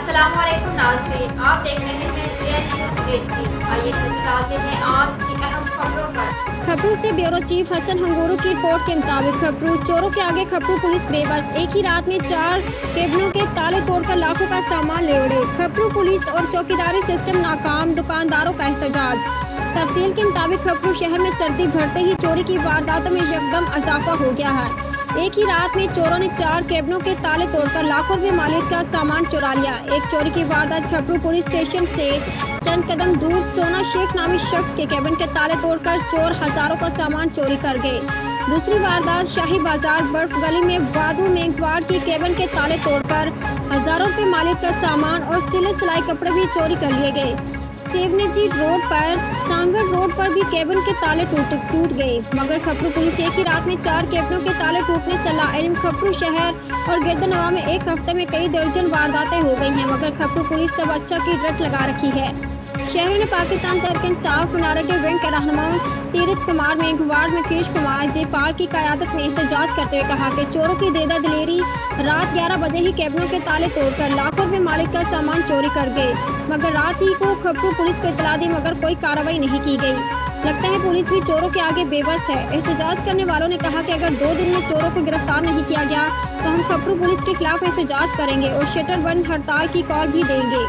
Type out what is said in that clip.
अस्सलामुअलैकुम नाज़रीन, आप देख रहे हैं जेएन न्यूज़ HD। आइए नजर डालते हैं आज की अहम खबरों पर। खपरू से ब्यूरो चीफ हसन हंगोरू की रिपोर्ट के मुताबिक खपरू चोरों के आगे खपरू पुलिस बेबस। एक ही रात में 4 केबलों के ताले तोड़कर लाखों का सामान ले उड़े। खपरू पुलिस और चौकीदारी सिस्टम नाकाम, दुकानदारों का एहतजाज। तफसील के मुताबिक खपरू शहर में सर्दी बढ़ते ही चोरी की वारदातों में यकदम इजाफा हो गया है। एक ही रात में चोरों ने 4 केबलों के ताले तोड़कर लाखों रुपए मालिक का सामान चुरा लिया। एक चोरी की वारदात खपरू पुलिस स्टेशन से चंद कदम दूर सोना शेख नामी शख्स के केबिन के ताले तोड़कर चोर हजारों का सामान चोरी कर गए। दूसरी वारदात शाही बाजार बर्फ गली में वादू मेघवाड़ की केबिन के ताले तोड़कर हजारों रुपए मालिक का सामान और सिले सिलाई कपड़े भी चोरी कर लिए गए। सेवनेजी रोड पर सांगड़ रोड पर भी केबिन के ताले टूट गए। मगर खपरू पुलिस एक ही रात में 4 केबिनों के ताले टूटने से लाइल्म खपरू शहर और गिरदनवा में एक हफ्ते में कई दर्जन वारदातें हो गई हैं। मगर खपरू पुलिस सब अच्छा की रट लगा रखी है। शहरों ने पाकिस्तान तहरीक इंसाफ मिनारटी विंग के रहनुमा तीरथ कुमार मेघवाड़ मुकेश कुमार जयपाल की क़यादत में एहतजाज करते हुए कहा कि चोरों की देदा दिलेरी रात 11 बजे ही केबिनों के ताले तोड़कर लाखों रुपए मालिक का सामान चोरी कर गए। मगर रात ही को खपरू पुलिस को इतला दी मगर कोई कार्रवाई नहीं की गई। लगता है पुलिस भी चोरों के आगे बेबस है। एहतजाज करने वालों ने कहा कि अगर 2 दिन में चोरों को गिरफ्तार नहीं किया गया तो हम खपरू पुलिस के खिलाफ एहतजाज करेंगे और शटर बंद हड़ताल की कॉल भी देंगे।